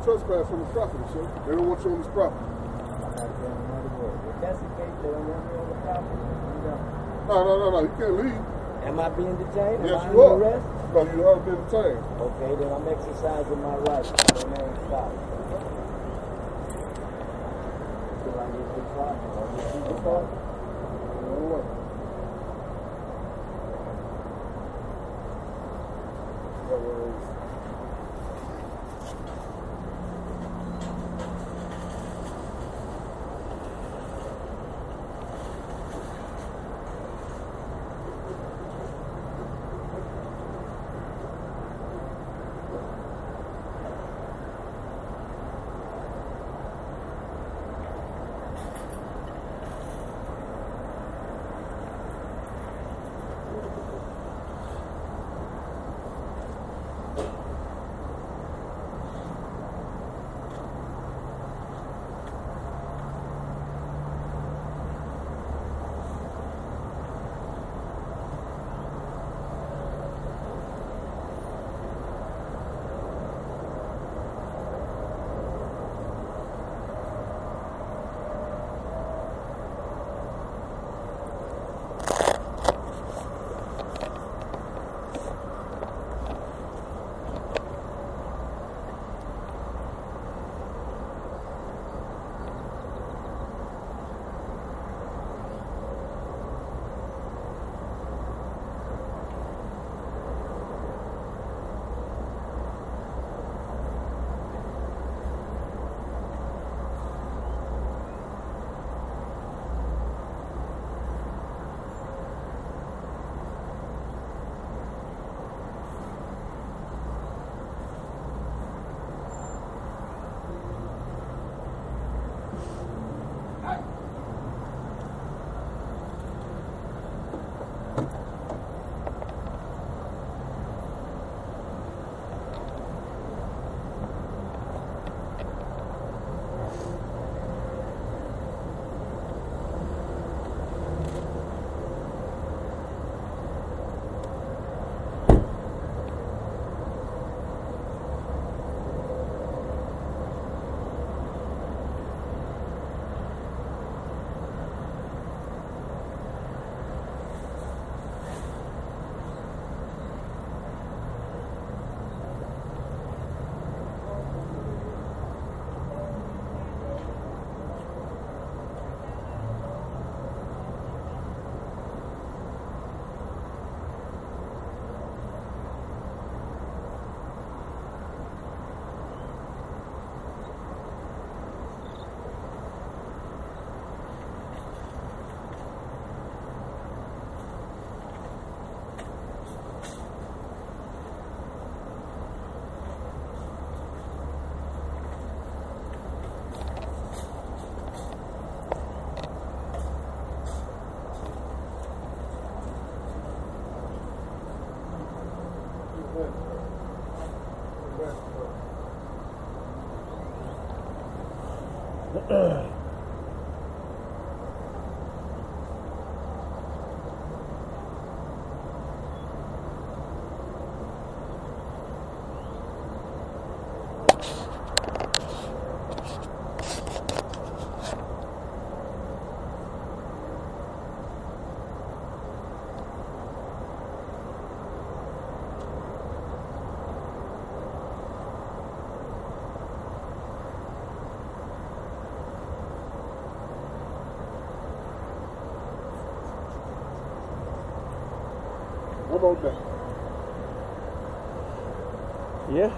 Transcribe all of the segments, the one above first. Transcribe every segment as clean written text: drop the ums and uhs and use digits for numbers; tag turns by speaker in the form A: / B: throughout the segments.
A: trespass from the property, sir. They don't want you on this property.
B: I'm not saying another word. If that's the case, they don't want me on the property.
A: No. You can't leave.
B: Am I being detained?
A: Yes,
B: Am I
A: you are.
B: under arrest?
A: No, you are being detained.
B: Okay, then I'm exercising my right to remain silent. Till I get this property. I'll get you the property.
A: All right. That was... One more day.
C: Yeah.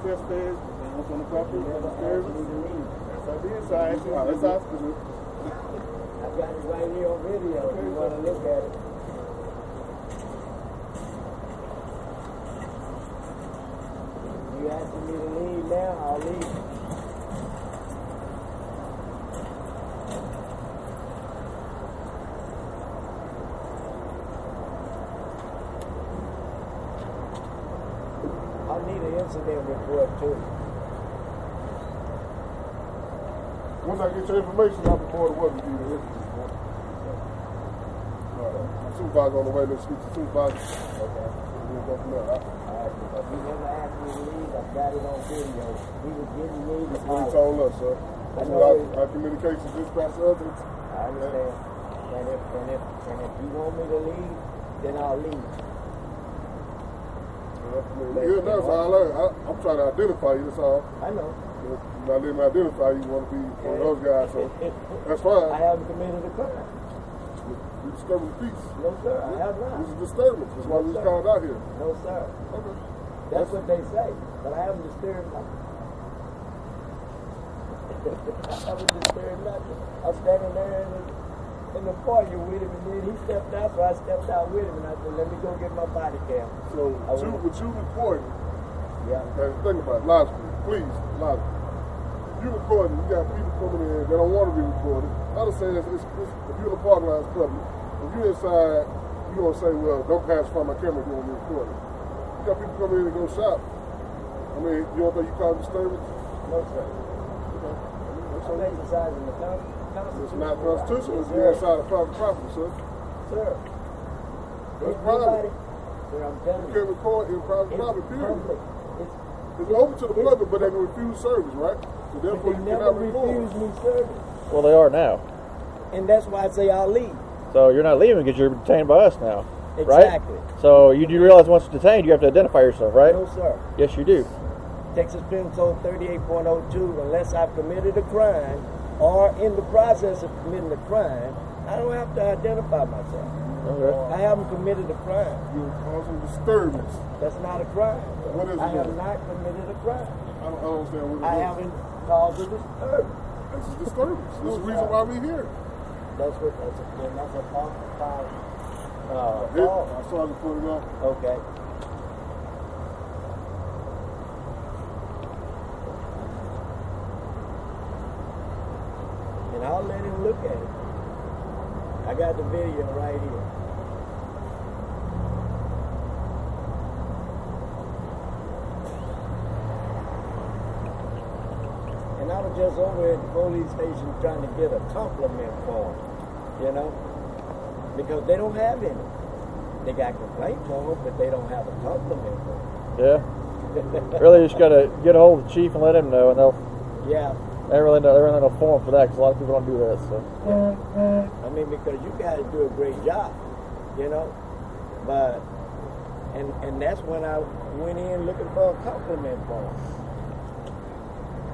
A: trespass, once on the property,
B: Never
A: disturbance.
B: asked me to leave.
A: That's our inside. That's our special.
B: I got it right here on video if you want to look at it. You asking me to leave now, I'll leave. I need an incident report too.
A: Once I get your information, I'll be more than welcome to give you the incident report. Supervisor on the way, let's speak to supervisor. Okay. We'll go from there.
B: Alright, because he never asked me to leave, I've got it on video. He was getting me to
A: That's what he told us, sir. That's what our communications dispatch to others.
B: I understand. And if you want me to leave, then I'll leave.
A: Yeah, that's all I'm trying to identify you, that's all.
B: I know.
A: You're not letting me identify you, want to be one of those guys, so that's fine.
B: I haven't committed a crime.
A: You're disturbing the peace.
B: No, sir, I have not.
A: This is disturbance. That's why we was called out here.
B: No, sir.
A: Okay.
B: That's what they say, but I haven't disturbed nothing. I haven't disturbed nothing. I was standing there in the foyer with him, and then he stepped out, so I stepped out with him, and I said, let me go get my body cam.
A: So, with you recording,
B: yeah.
A: Okay, think about it, logically, please, logically. You recording, you got people coming in, they don't want to be recorded. I understand if you're in the parking lot, it's public. If you're inside, you're going to say, well, don't pass by my camera if you want me recording. You got people coming in and go shop. I mean, you don't think you cause disturbance?
B: No, sir.
A: Okay.
B: I'm exercising the Constitution.
A: It's not constitutional, it's inside of private property, sir.
B: Sir.
A: That's private.
B: Sir, I'm telling
A: You can't record in private property, period.
B: Public.
A: It's open to the public, but they can refuse service, right? So therefore,
B: But
A: you
B: they never
A: cannot record.
B: refuse me service.
C: Well, they are now.
B: And that's why I say I'll leave.
C: So you're not leaving because you're detained by us now, right?
B: Exactly.
C: So you do realize once you're detained, you have to identify yourself, right?
B: No, sir.
C: Yes, you do.
B: Texas Penal Code 38.02, unless I've committed a crime or in the process of committing a crime, I don't have to identify myself.
C: Okay.
B: I haven't committed a crime.
A: You're causing disturbance.
B: That's not a crime.
A: What is it?
B: I have not committed a crime.
A: I don't understand what it is.
B: I haven't caused a disturbance.
A: This is disturbance. This is the reason why we're here.
B: That's a false file.
A: I saw you put it up.
B: Okay. And I'll let him look at it. I got the video right here. And I was just over at the police station trying to get a compliment form, you know, because they don't have any. They got complaint forms, but they don't have a compliment form.
C: Yeah. Really, you just gotta get a hold of the chief and let him know, and they'll.
B: Yeah.
C: They really no form for that because a lot of people don't do that. So.
B: I mean, because you guys do a great job, you know. But and that's when I went in looking for a compliment form.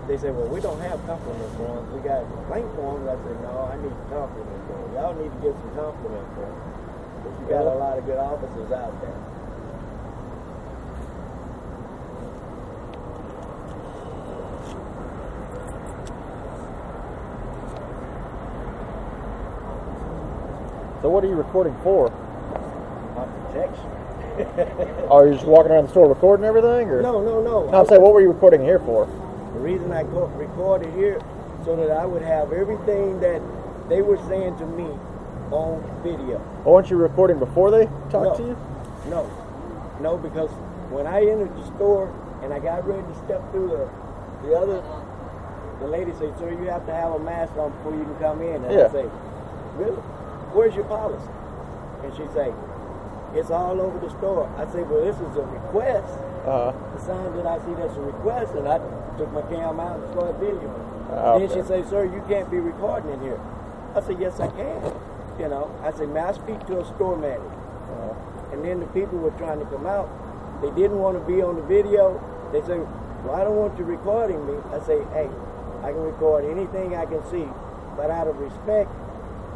B: They said, well, we don't have compliment forms. We got complaint forms. I said, no, I need compliment forms. Y'all need to get some compliment forms. But you got a lot of good officers out there.
C: So what are you recording for?
B: My protection.
C: Are you just walking around the store recording everything, or?
B: No.
C: No, I'm saying, what were you recording here for?
B: The reason I recorded here so that I would have everything that they were saying to me on video.
C: Well, weren't you recording before they talked to you?
B: No, because when I entered the store and I got ready to step through the lady said, sir, you have to have a mask on before you can come in. And I say, really? Where's your policy? And she say, it's all over the store. I say, well, this is a request. The sign that I see that's a request, and I took my cam out and started videoing. Then she say, sir, you can't be recording in here. I said, yes, I can. You know, I said, may I speak to a store manager? And then the people were trying to come out. They didn't want to be on the video. They said, well, I don't want you recording me. I say, hey, I can record anything I can see, but out of respect,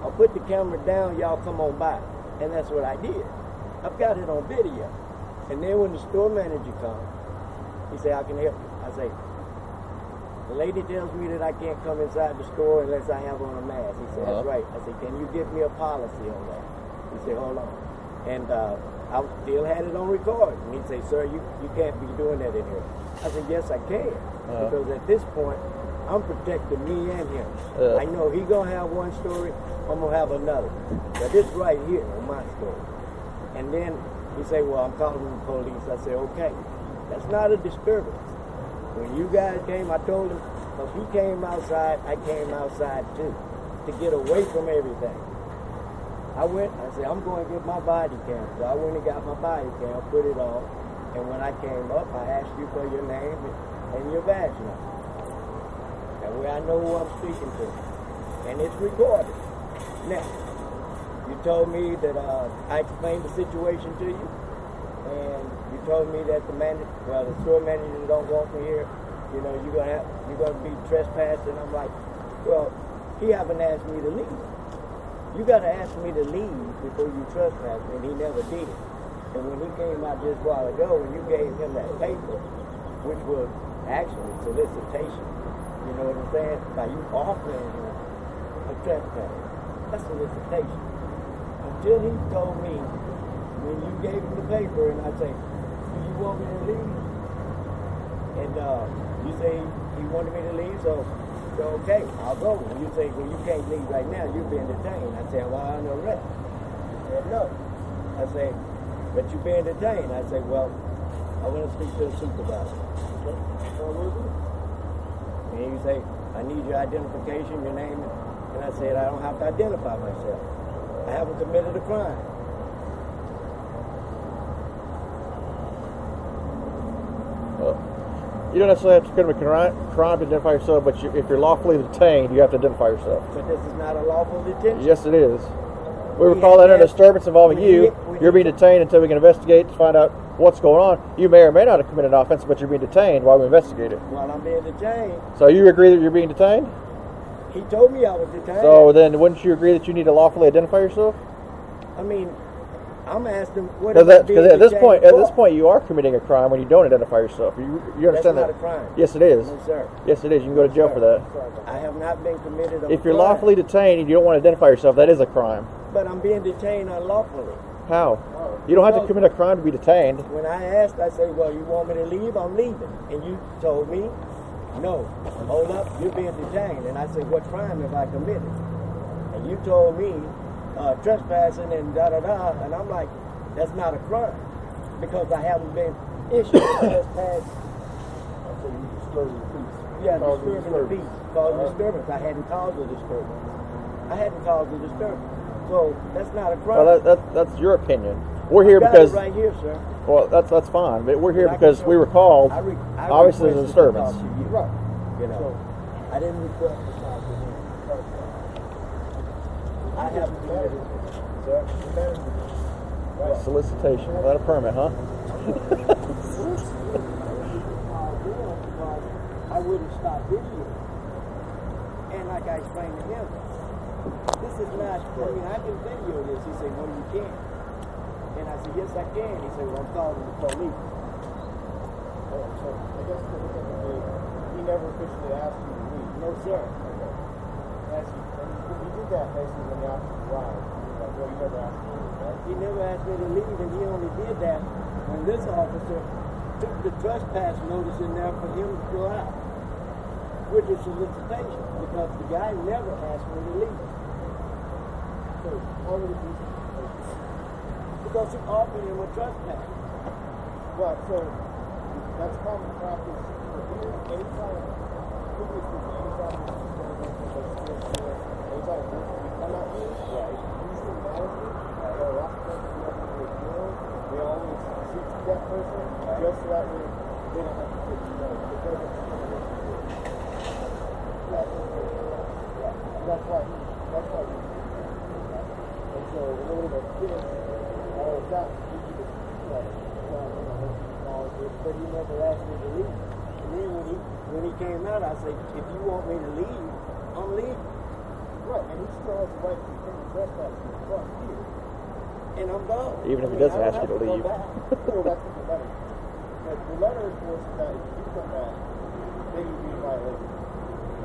B: I'll put the camera down, y'all come on by. And that's what I did. I've got it on video. And then when the store manager comes, he said, I can help you. I say, the lady tells me that I can't come inside the store unless I have on a mask. He said, that's right. I said, can you give me a policy on that? He said, hold on. And I still had it on record. And he'd say, sir, you can't be doing that in here. I said, yes, I can. Because at this point, I'm protecting me and him. I know he going to have one story, I'm going to have another. But this right here is my story. And then he say, well, I'm calling the police. I say, okay. That's not a disturbance. When you guys came, I told him, because he came outside, I came outside too, to get away from everything. I said, I'm going to get my body cam. So I went and got my body cam, put it on, and when I came up, I asked you for your name and your badge number. That way I know who I'm speaking to. And it's recorded. Now, you told me that I explained the situation to you, and you told me that the store manager don't want me here. You know, you're gonna be trespassing. I'm like, well, he haven't asked me to leave. You gotta ask me to leave before you trespass, and he never did. And when he came out just a while ago, and you gave him that paper, which was actually solicitation, you know what I'm saying? By you offering him a trespass, that's solicitation. Until he told me, when you gave him the paper, and I say, do you want me to leave? And you say he wanted me to leave, so okay, I'll go. And you say, well, you can't leave right now, you're being detained. I say, well, I'm under arrest. He said, no. I say, but you're being detained. I say, well, I want to speak to the supervisor. Okay. And you say, I need your identification, your name. And I said, I don't have to identify myself. I haven't committed a crime.
C: You don't necessarily have to commit a crime to identify yourself, but if you're lawfully detained, you have to identify yourself.
B: But this is not a lawful detention.
C: Yes, it is. We would call that a disturbance involving you. You're being detained until we can investigate to find out what's going on. You may or may not have committed an offense, but you're being detained while we investigate it.
B: While I'm being detained.
C: So you agree that you're being detained?
B: He told me I was detained.
C: So then wouldn't you agree that you need to lawfully identify yourself?
B: I mean, I'm asking what
C: because at this point you are committing a crime when you don't identify yourself. You understand that?
B: That's not a crime.
C: Yes, it is.
B: No, sir.
C: Yes, it is. You can go to jail for that.
B: I have not been committed.
C: If you're lawfully detained and you don't want to identify yourself, that is a crime.
B: But I'm being detained unlawfully.
C: How? You don't have to commit a crime to be detained.
B: When I asked, I said, well, you want me to leave? I'm leaving. And you told me, no, hold up, you're being detained. And I said, what crime have I committed? And you told me trespassing and da-da-da. And I'm like, that's not a crime because I haven't been issued a trespass.
A: So you disturbing the peace.
B: Yeah, disturbing the peace. Causing disturbance. I hadn't caused a disturbance. I hadn't caused a disturbance. So that's not a crime.
C: Well, that's your opinion. We're here because
B: right here, sir.
C: Well, that's fine, but we're here because we were called. Obviously, there's a disturbance.
B: Right. You know, I didn't request to talk to him. I haven't committed it, sir.
C: Solicitation without a permit, huh?
B: I wouldn't stop video. And like I explained to him, this is not, I can video this. He said, no, you can't. And I said, yes, I can. He said, well, I'm calling the police.
D: So I guess he never officially asked you to leave.
B: No, sir.
D: Okay. When you did that, basically, when the officer arrived, well, you never asked me to leave, right?
B: He never asked me to leave, and he only did that when this officer took the trespass notice in there for him to go out, which is solicitation, because the guy never asked me to leave.
D: So how would it be solicitation?
B: Because he offered him a trespass.
D: Well, so that's common practice for you. Anytime, previously, anytime you come at me, right, systematically, or a lot of times we have to do a deal, we always seek to that person, just so that way they don't have to take you down. That's why we and so in order to get all of that, we do the
B: but he never asked me to leave. And then when he came out, I said, if you want me to leave, I'm leaving.
D: right, and he still has the right to continue trespassing in front here.
B: And I'm gone.
C: Even if he doesn't ask you to leave.
D: Well, that's what the letter. But the letter, of course, is that if you come back, then you'd be in violation.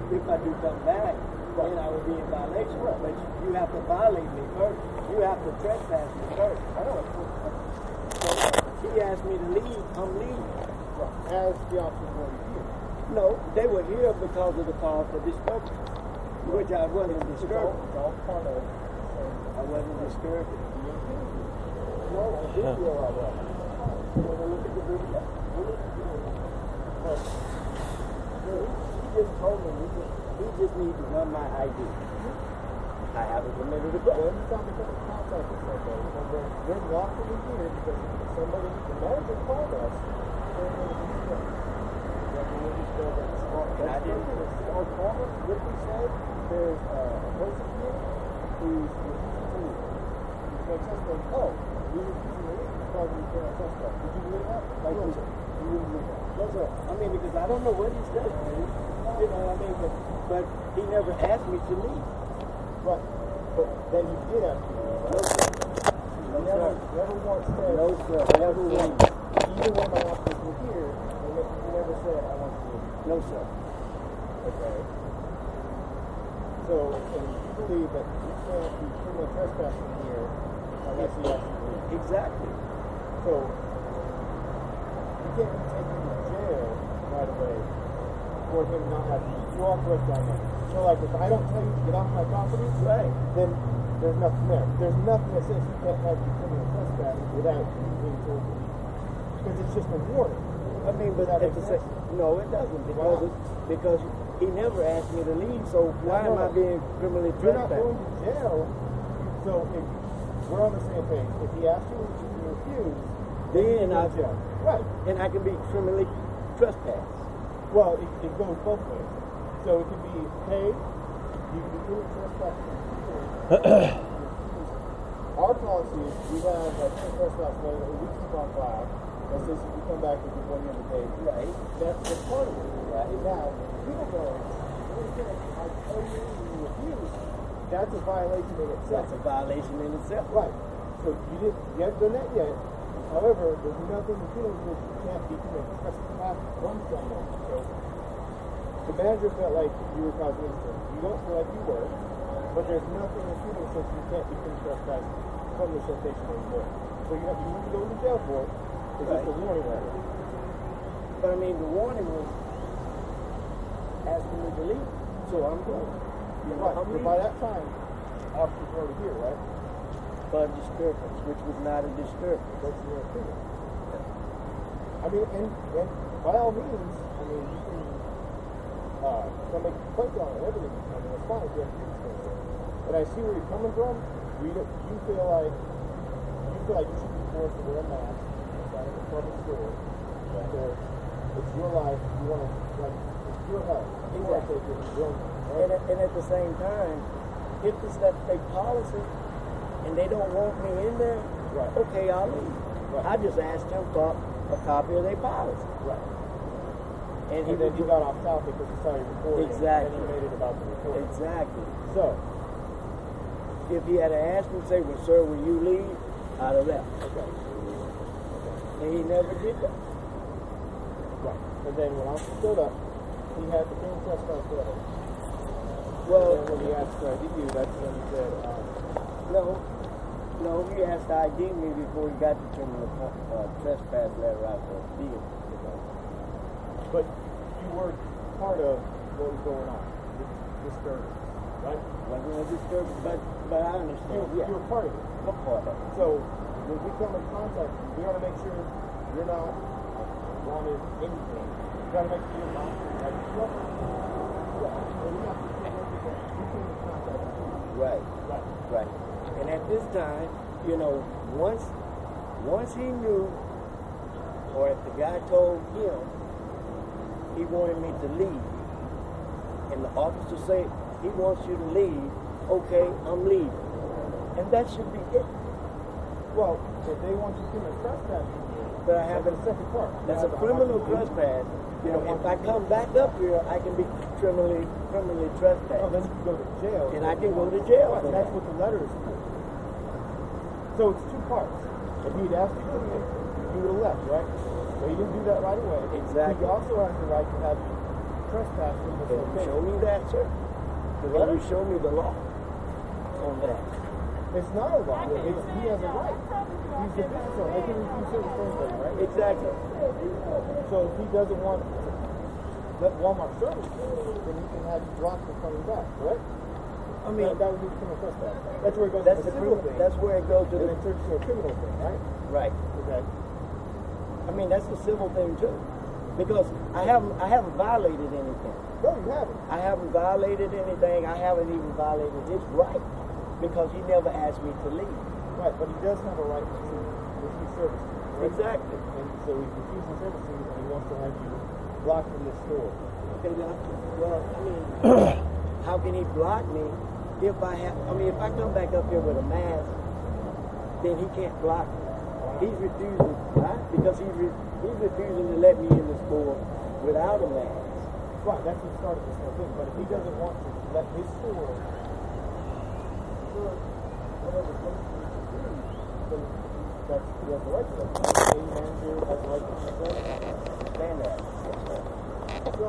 B: If I do come back, then I will be in violation.
D: Right.
B: But you have to violate me first. You have to trespass me first.
D: I know.
B: So he asked me to leave. I'm leaving.
D: As the officers were here.
B: No, they were here because of the call for disturbance, which I wasn't disturbed.
D: It's all part of.
B: I wasn't disturbed.
D: No, I did feel all right. When I look at the video, but he just told me
B: He just needs to run my ID. I haven't committed a crime.
D: every time they come in contact with somebody, and they're lawfully here because somebody, the manager called us, saying there was a disturbance.
B: And I didn't.
D: Our caller literally said there's a person here who's refusing to leave. He makes us think, oh, we refusing to leave because we can't trespass. Did you believe that? Like,
B: No, sir.
D: You wouldn't believe that?
B: No, sir. I mean, because I don't know what he said. You know what I mean? But he never asked me to leave.
D: Right. But then he did have to leave.
B: No, sir.
D: He never once said,
B: No, sir. Never once.
D: even when my officers were here, he never said, I want you to leave.
B: No, sir.
D: Okay. So, and you believe that you can't be criminal trespassing here unless he asks you to leave.
B: Exactly.
D: So, you can't be taken to jail right away for him not having you. You are correct on that. So, like, if I don't tell you to get off my property,
B: Right.
D: then there's nothing there. There's nothing that says you can't have you criminal trespassing without you being told to leave. Because it's just a warning.
B: I mean, but
D: That
B: at the
D: makes
B: same,
D: sense.
B: no, it doesn't because he never asked me to leave. So why am I being criminally
D: You're not
B: trespassed?
D: going to jail. So if we're on the same page, if he asks you to refuse,
B: Then
D: you
B: I
D: go to jail. Right.
B: and I can be criminally trespassed.
D: Well, it goes both ways. So it could be, hey, you can be criminally trespassing. Our policy is we have a trespass letter that we keep on file that says if you come back within 100 days.
B: Right.
D: That's part of it. Right. Now, people go, I tell you you refuse. That's a violation in itself.
B: That's a violation in itself.
D: Right. So you haven't done that yet. However, there's nothing in penal code you can't be committed trespass from someone. So the manager felt like you were causing injury. You don't feel like you were, but there's nothing in penal that says you can't be committed trespass from this location anymore. So you have to go to jail for it. It's just a warning letter.
B: But I mean, the warning was asking me to leave, so I'm going. You know,
D: Right.
B: I'm
D: So
B: leaving.
D: by that time, officers were already here, right?
B: For a disturbance, which was not a disturbance.
D: That's your opinion. I mean, and by all means, I mean, you can make a complaint on it and everything. I mean, it's fine if you have to do things. But I see where you're coming from. You feel like you should be forced to wear a mask inside of a public store. It's your life. You want to, like, it's your health. You want to take it. You don't, right?
B: And at the same time, if it's that state policy and they don't want me in there,
D: Right.
B: okay, I'll leave.
D: Right.
B: I just asked them for a copy of their policy.
D: Right.
B: And
D: And then you got off topic because you saw your recording.
B: Exactly.
D: And you made it about the recording.
B: Exactly.
D: So,
B: If he had asked me, say, well, sir, will you leave? I'd have left.
D: okay.
B: And he never did that.
D: Right. And then when I stood up, he had the criminal trespass letter.
B: Well,
D: And then when he asked for ID, that's when he said,
B: no, he asked to ID me before he got the criminal trespass letter out for the deal.
D: but you were part of what was going on, this disturbance, right?
B: Wasn't a disturbance, but I understand.
D: You were part of it.
B: I'm part of it.
D: So when we come in contact with you, we want to make sure you're not wanted anything. We got to make sure you're not like trouble. And we have to see everything. We came in contact with you.
B: Right.
D: Right.
B: Right. And at this time, you know, once he knew, or if the guy told him he wanted me to leave, and the officer said he wants you to leave, okay, I'm leaving. And that should be it.
D: Well, if they want you to commit trespass,
B: But I have
D: that's the second part.
B: That's a criminal trespass. You know, if I come back up here, I can be criminally
D: Oh,
B: trespassed.
D: then you can go to jail.
B: And I can go to jail
D: Right,
B: for
D: that's
B: that.
D: what the letter is for. So it's two parts. If he'd asked you to come in, you would have left, right? But he didn't do that right away.
B: Exactly.
D: He also has the right to have you trespassing was
B: Can you
D: okay.
B: show me that, sir? Can you show me the law on that?
D: It's not a law. He has a right. He's a business owner. They can refuse certain things, right?
B: Exactly.
D: So if he doesn't want to let Walmart service you, then he can have you blocked from coming back, correct?
B: I mean,
D: that would be criminal trespass. That's where it goes
B: that's
D: to the
B: the
D: criminal
B: civil.
D: thing.
B: That's where it goes to
D: and
B: the.
D: then turns to a criminal thing, right?
B: Right.
D: Okay.
B: I mean, that's the civil thing too, because I haven't violated anything.
D: No, you haven't.
B: I haven't violated anything. I haven't even violated his right because he never asked me to leave.
D: Right, but he does have a right to refuse service. Right?
B: Exactly.
D: And so he's refusing services and he wants to have you blocked from this store.
B: Okay, well, I mean, how can he block me if I have? I mean, if I come back up here with a mask, then he can't block me. He's refusing, right? Because he's refusing to let me in the store without a mask.
D: Right, that's what started this whole thing. But if he doesn't want to let his store whatever things he do, then that's he has the right to that. A manager has the right to that.
B: Understand that?
D: So,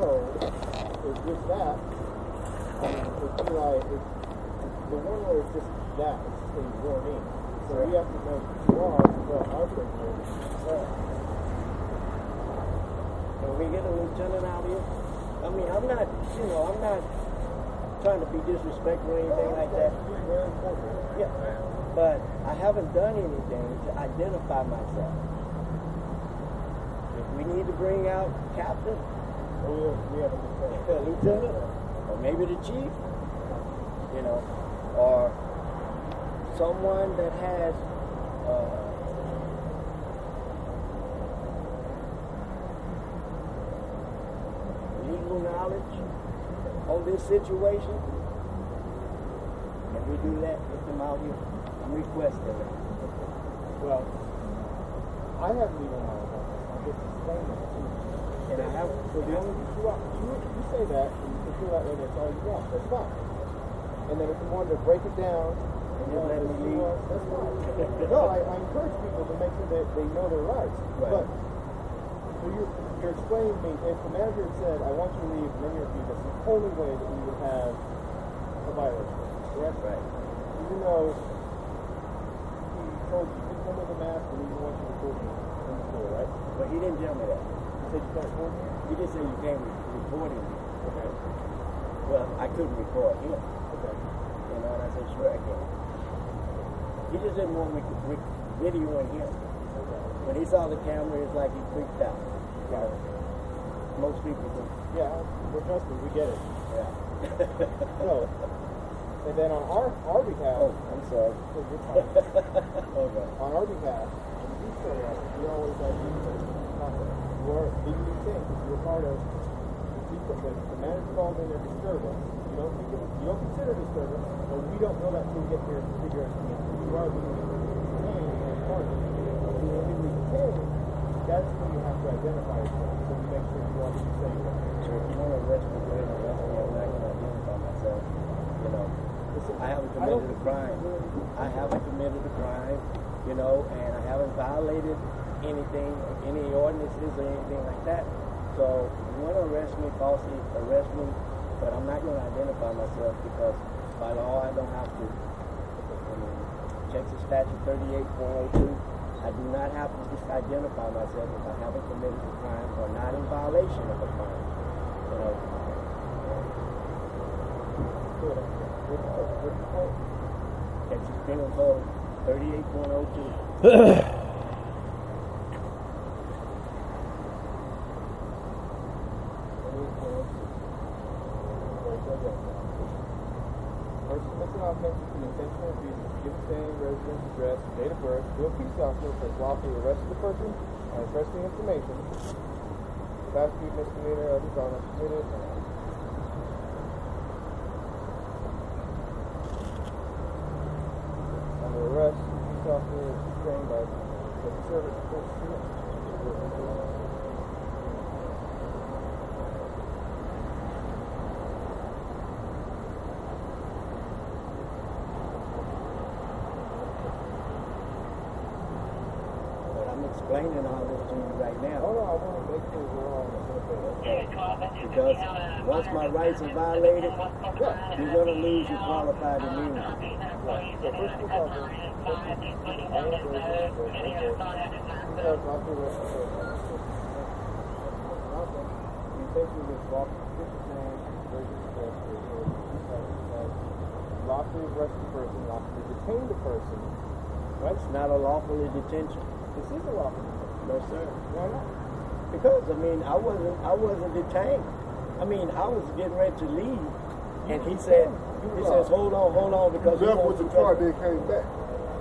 D: with that, I mean, it'd be like, the one where it's just that, it's just a warning. So we have to know who you are to fill out our paperwork.
B: Can we get a lieutenant out here? I mean, I'm not trying to be disrespectful or anything like that.
D: Very important.
B: Yeah. But I haven't done anything to identify myself. If we need to bring out captain,
D: We have a
B: lieutenant, or maybe the chief, or someone that has legal knowledge on this situation. Can we do that? Get them out here. I'm requesting that.
D: Well, I have legal knowledge on this. I'm just explaining it to you.
B: And I have,
D: So the only you say that, and you can feel that way, that's all you want. That's fine. And then if you wanted to break it down,
B: and just let me leave.
D: that's fine. No, I encourage people to make sure that they know their rights.
B: Right.
D: But so you're explaining to me, if the manager had said, I want you to leave, and then you're refused, that's the only way that we would have a violation. Correct?
B: Right.
D: Even though he told you to come with a mask and he wants you to report me in the store, right?
B: But he didn't tell me that.
D: He said you can't report me?
B: He just said you can't report him.
D: Okay.
B: Well, I couldn't record him.
D: Okay.
B: And I said, sure I can. He just didn't want me to videoing him.
D: Okay.
B: When he saw the camera, it's like he freaked out.
D: Right.
B: Most people do.
D: Yeah, but trust me, we get it.
B: Yeah.
D: So, and then on our behalf,
B: Oh, I'm sorry.
D: so you're fine.
B: Okay.
D: On our behalf, when you show up, we always have you you are legally detained because you're part of the people that the manager calls in their disturbance. You don't consider disturbance, but we don't know that until we get there to figure out you are legally detained as part of it. If you're legally detained, that's when you have to identify yourself. So we make sure you are who you say you are.
B: So if you want to arrest me, go ahead and arrest me. I'm not going to identify myself. I haven't committed a crime. I haven't committed a crime, and I haven't violated anything, any ordinances or anything like that. So if you want to arrest me falsely, arrest me, but I'm not going to identify myself because by law I don't have to. Texas Statute 38.02, I do not have to just identify myself if I haven't committed a crime or not in violation of a crime. Texas Penal Code 38.02.
D: Person commits an offense with the intention of abuse, given name, residence, address, date of birth, to a police officer for lawfully arresting the person and requesting information. Prosecuted misdemeanor of dishonest committed. Under arrest, the police officer is restrained by the service of court student.
B: explaining all this to you right now.
D: Oh no, I want to make sure we're all on the same page.
B: Because once my rights are violated, you're going to lose your qualified immunity.
D: Right. So first we'll talk about you essentially just walk this man versus lawfully arrest the person, lawfully detain the person.
B: Right? It's not a lawfully detention.
D: This is a lawful detention.
B: No, sir.
D: Why not?
B: Because I mean, I wasn't detained. I mean, I was getting ready to leave, and he says, hold on, because
A: you left with the car, then came back.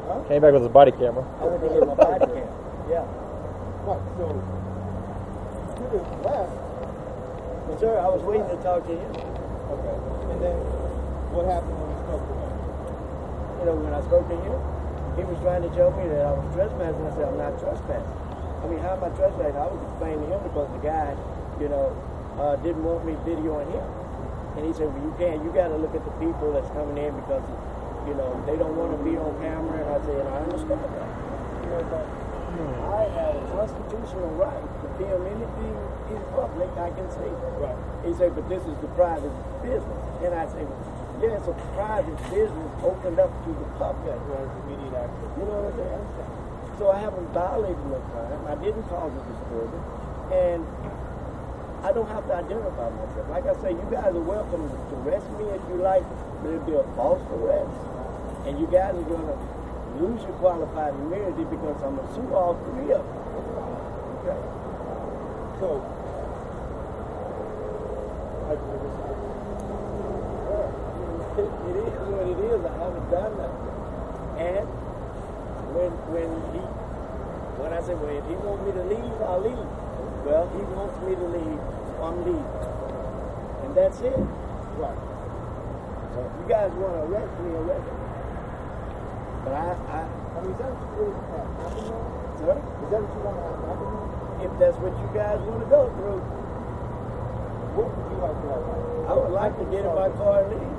B: Huh?
C: Came back with a body camera.
B: I went to get my body camera. Yeah.
D: Right. So to the left.
B: But sir, I was waiting to talk to him.
D: Okay. And then what happened when you spoke to him?
B: You know, when I spoke to him, he was trying to tell me that I was trespassing. I said, I'm not trespassing. I mean, how am I trespassing? I was explaining to him because the guy, you know, didn't want me videoing him. And he said, well, you can't. You got to look at the people that's coming in because, you know, they don't want to be on camera. And I said, I understand that. You know, but I have a constitutional right to film anything in public I can see.
D: Right.
B: He said, but this is the private business. And I said, yeah, it's a private business opened up to the public.
D: Who has immediate access.
B: You know what I'm saying? So I haven't violated no crime. I didn't cause a disturbance. And I don't have to identify myself. Like I say, you guys are welcome to arrest me if you like, but it'll be a false arrest. And you guys are going to lose your qualified immunity because I'm going to sue all three of them. Okay?
D: So,
B: it is what it is. I haven't done nothing. And when I say, well, if he wants me to leave, I'll leave. Well, he wants me to leave, so I'm leaving. And that's it.
D: right.
B: So if you guys want to arrest me, arrest me. But
D: I mean, is that what you really want to happen now?
B: sir,
D: Is that what you want to happen now?
B: if that's what you guys want to go through,
D: What would you like to have happen?
B: I would like to get in my car and leave.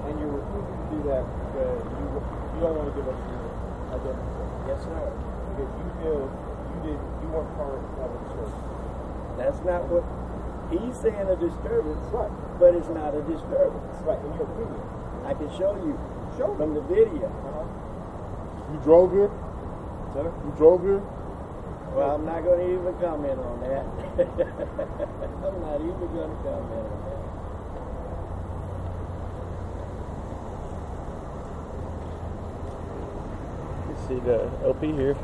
D: And you're refusing to do that because you don't want to give up your identity.
B: Yes, sir.
D: Because you feel you weren't part of the disturbance.
B: That's not what he's saying, a disturbance.
D: Right.
B: But it's not a disturbance.
D: Right, in your opinion.
B: I can show you
D: Show
B: from the video.
A: You drove here?
B: Sir?
A: You drove here?
B: Well, I'm not going to even comment on that. I'm not even going to comment on that.
C: You see the LP here.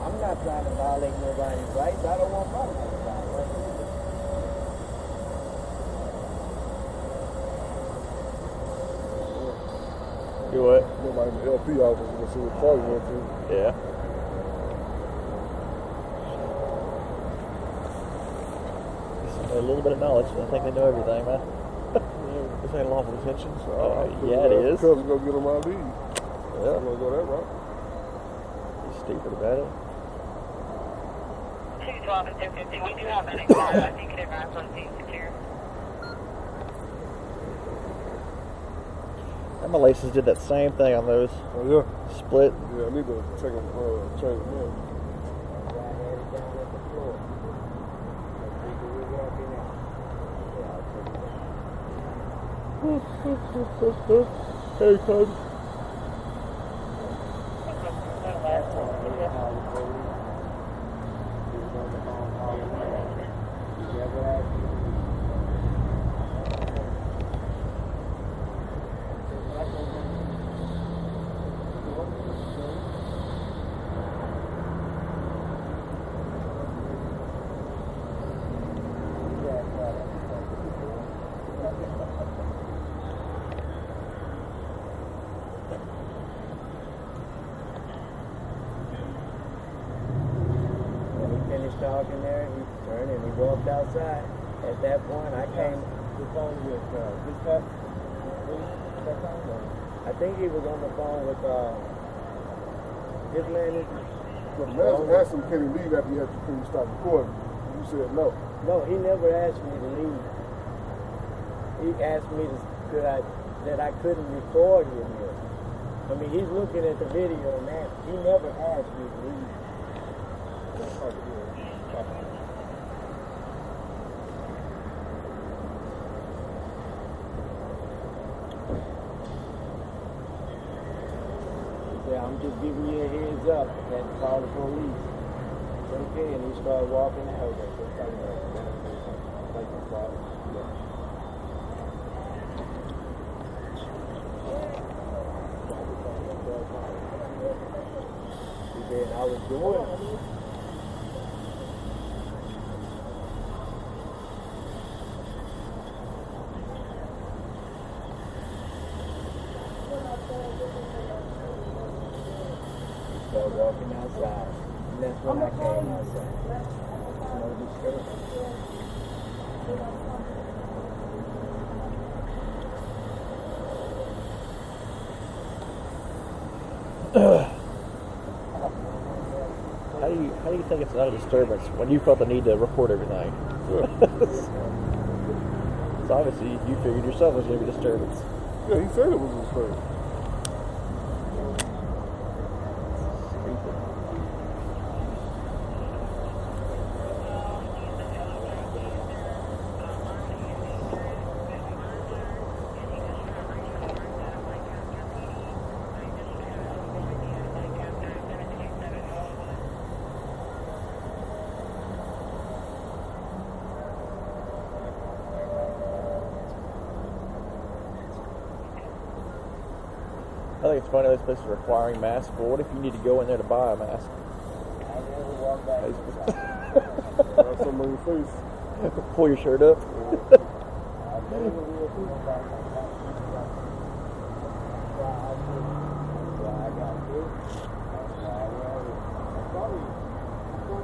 B: I'm not trying to violate nobody's rights. I don't want my rights violated.
C: Do what?
A: Nobody in the LP office will see what car you went to.
C: Yeah. Just a little bit of knowledge. I think they know everything, man. This ain't lawful detention. Yeah, it is.
A: Because go get them ID.
C: Yeah.
A: You want to go that route?
C: He's stupid about it.
E: 212 and 250. We do have an expired. I think it arrives on the secure.
C: And my laces did that same thing on those.
A: Oh, yeah?
C: Split.
A: Yeah, I need to take them, change them in.
C: Hey, Cody.
B: walked outside. At that point, I came.
D: The phone with dispatch.
B: I think he was on the phone with his man.
A: So the manager asked him, can he leave after you stop recording? You said no.
B: No, he never asked me to leave. He asked me that I couldn't record him here. I mean, he's looking at the video and that. He never asked me to leave. I'm just giving you a heads up. I had to call the police. It's okay, and he started walking out. He said I was doing it. Started walking outside, and that's when I came outside. No disturbance.
C: How do you think it's not a disturbance when you felt the need to record everything? So obviously you figured yourself it was going to be a disturbance.
A: Yeah, he said it was a disturbance.
C: I think it's funny those places are requiring masks, but what if you need to go in there to buy a mask?
B: I never walked back.
A: Got something on your face.
C: Pull your shirt up.
B: I never will do that. Why I got this. That's why I wear it. I'm probably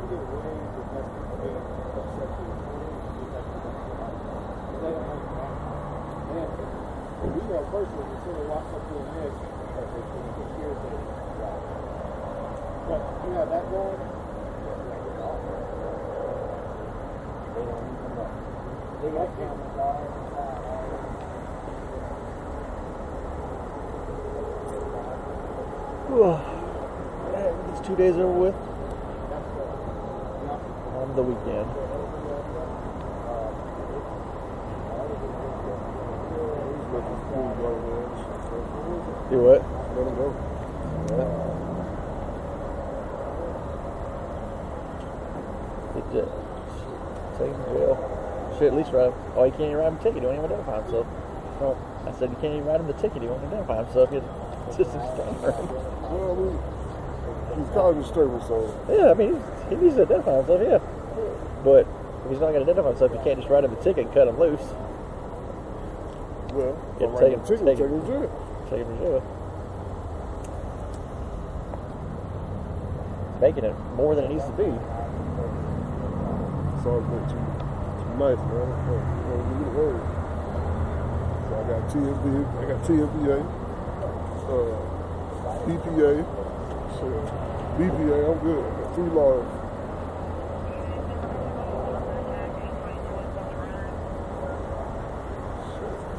B: get away with that. They don't have we know personally, we sort of walk up to a mess that they can hear things. But you have that going, they don't even know. They got cameras all over the side.
C: These 2 days over with. On the weekend. Do what?
A: Let him go.
C: Take him to jail. Shit, at least ride. Oh, you can't even write him a ticket. He don't even identify himself. Oh, I said you can't even write him the ticket. He won't identify himself. It's just a stammer.
A: Well, I mean, he's causing disturbance, so.
C: Yeah, I mean, he needs to identify himself, yeah. But if he's not going to identify himself, you can't just write him a ticket and cut him loose.
A: Well,
C: take him to jail. Take him to jail. Making it more than it needs to be.
A: Sargent too nice, man. So I got TFBA, EPA, BPA. I'm good. I got 3 lawyers.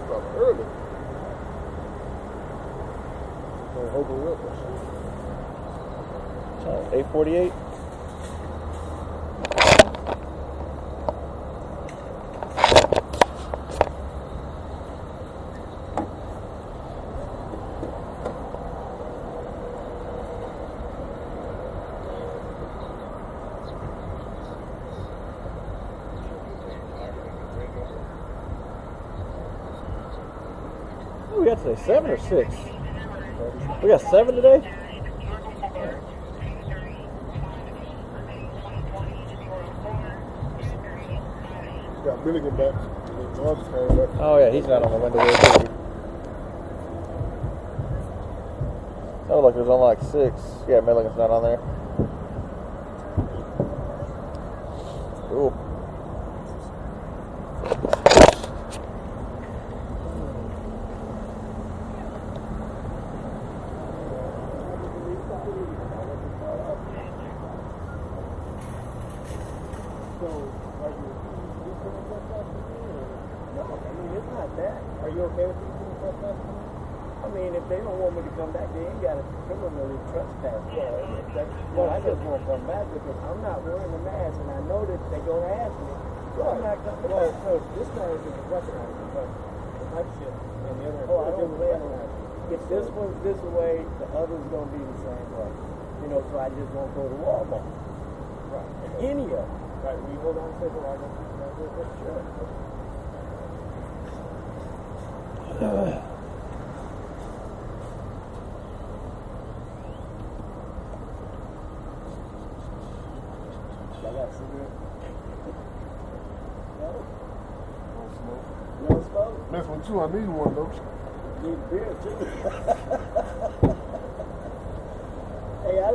A: Stop early. Open up.
C: 8:48. We got today 7 or 6? We got 7 today?
A: Got Milligan back.
C: Oh yeah, he's not on the window there too. Sounded like it was on like 6. Yeah, Milligan's not on there. Cool.
B: it's not that.
D: Are you okay with people doing trespassing?
B: I mean, if they don't want me to come back, they ain't got to criminally trespass. I just won't come back because I'm not wearing a mask, and I know that they're going to ask me. So I'm not coming back.
D: So this guy isn't recognizing, but the night shift and the other.
B: Oh, I don't recognize. If this one's this way, the other's going to be the same way. You know, so I just won't go to Walmart.
D: Right.
B: Any of them.
D: Right. Will you hold on a second while I go through that real quick?
B: Sure. I got a cigarette. No.
A: Don't smoke.
B: No smoke.
A: Mess with you, I need one though.
B: Need beer too. Hey, I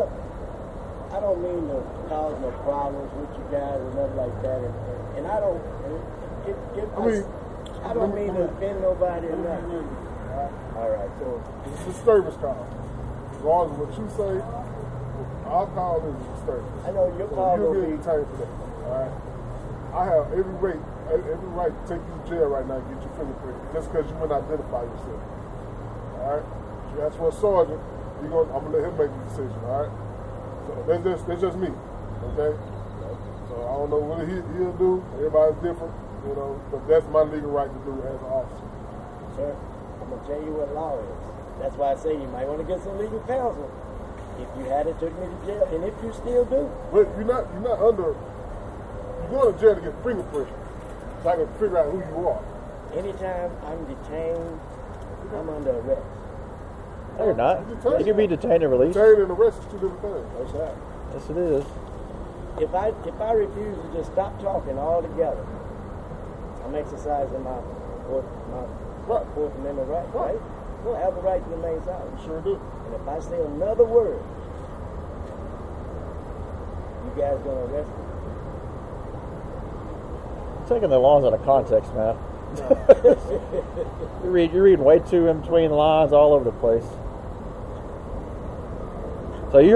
B: don't mean to cause no problems with you guys or nothing like that, and I don't. I don't mean to offend nobody or nothing. All right, so
A: it's a disturbance call. Regardless of what you say, our call is a disturbance.
B: I know your call
A: you'll
B: will
A: get
B: be.
A: detained for that. All right. I have every right to take you to jail right now and get your fingerprint just because you wouldn't identify yourself. All right. You ask for a sergeant, I'm gonna let him make the decision. All right. So that's just me. Okay. So I don't know what he'll do. Everybody's different, you know. But that's my legal right to do as an officer.
B: Sir, I'm gonna tell you what law is. That's why I say you might want to get some legal counsel. If you hadn't took me to jail, and if you still do.
A: But you're not under. You're going to jail to get fingerprints, so I can figure out who you are.
B: Anytime I'm detained, I'm under arrest.
C: No, you're not. You can be detained and released.
A: Detained and arrest is two different things.
B: That's right.
C: Yes, it is.
B: If I refuse to just stop talking altogether, I'm exercising my Fourth Amendment right? I have the right to remain silent.
A: You sure do.
B: And if I say another word, you guys gonna arrest me?
C: Taking the laws out of context, man. You're reading way too in between the lines all over the place. So he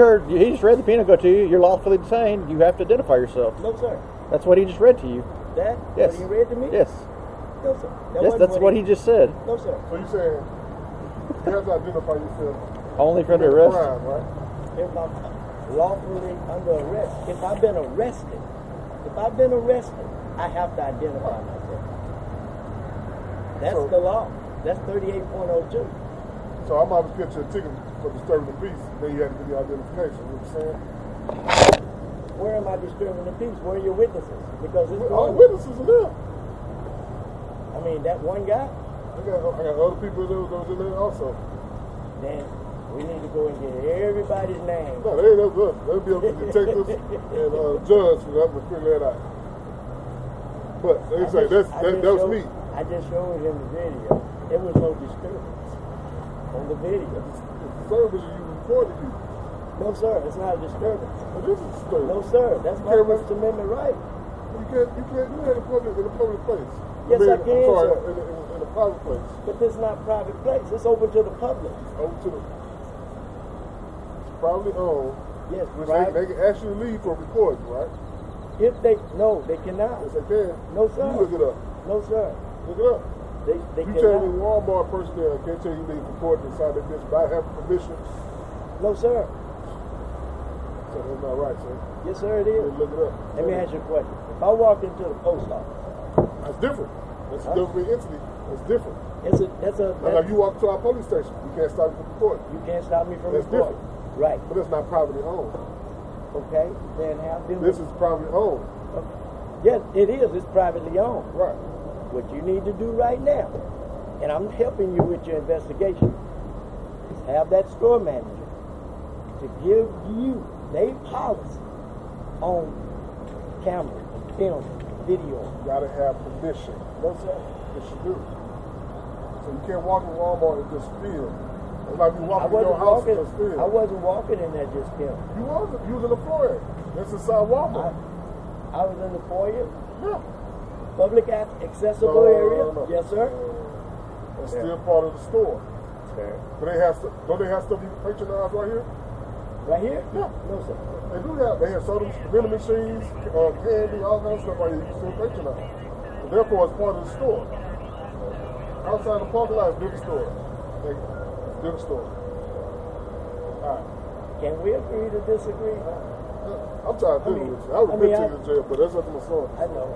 C: just read the penal code to you. You're lawfully detained. You have to identify yourself.
B: No, sir.
C: That's what he just read to you.
B: That?
C: Yes.
B: What he read to me?
C: Yes.
B: No, sir.
C: Yes, that's what he just said.
B: No, sir.
A: So you saying you have to identify yourself
C: only for the arrest?
A: Crime, right?
B: If I'm lawfully under arrest, if I've been arrested, I have to identify myself. That's the law. That's 38.02.
A: So I'm about to get you a ticket for disturbing the peace. Then you have to get your identification. You know what I'm saying?
B: Where am I disturbing the peace? Where are your witnesses? Because it's
A: all the witnesses are there.
B: I mean, that one guy?
A: I got other people that was in there also.
B: Then we need to go and get everybody's name.
A: No, they ain't up to us. They'll be up to detectives and judge for that to figure that out. But they say that was me.
B: I just showed him the video. There was no disturbance on the video.
A: The disturbance you recorded you.
B: No, sir, it's not a disturbance.
A: But this is disturbance.
B: No, sir, that's my First Amendment right.
A: You can't do that in a public place.
B: Yes, I can,
A: I'm sorry,
B: sir.
A: in a private place.
B: But this is not a private place. It's open to the public.
A: Open to it's privately owned.
B: Yes,
A: which they can ask you to leave for recording, right?
B: If they cannot.
A: Yes, they can.
B: No, sir.
A: You look it up.
B: No, sir.
A: Look it up.
B: They
A: you
B: cannot.
A: tell me Walmart personnel can't tell you leave recording inside their business by having permission.
B: No, sir.
A: So that's not right, sir.
B: Yes, sir, it is.
A: Look it up.
B: Let me ask you a question. If I walk into the post office,
A: that's different. That's a government entity. That's different.
B: That's
A: like you walk to our police station, you can't stop me from recording.
B: You can't stop me from
A: recording.
B: That's different. Right.
A: But it's not privately owned.
B: Okay. Then have them.
A: This is privately owned.
B: Yes, it is. It's privately owned.
A: Right.
B: What you need to do right now, and I'm helping you with your investigation, is have that store manager to give you their policy on camera, film, video.
A: You gotta have permission.
B: No, sir.
A: Yes, you do. So you can't walk in Walmart and just film. It's like you walk in your house and just film.
B: I wasn't walking in there just film.
A: You wasn't. You was in the foyer. That's inside Walmart.
B: I was in the foyer?
A: Yeah.
B: Public accessible area?
A: No.
B: Yes, sir.
A: It's still part of the store.
B: Sir.
A: Don't they have stuff you can patronize right here?
B: Right here?
A: Yeah.
B: No, sir.
A: They have soda, vending machines, candy, all kinds of stuff right here you can still patronize. So therefore, it's part of the store. Outside the parking lot is different story. Thank you. Different story. Alright.
B: Can we agree to disagree?
A: I'm trying to deal with you. I would put you in jail, but that's up to my son.
B: I know.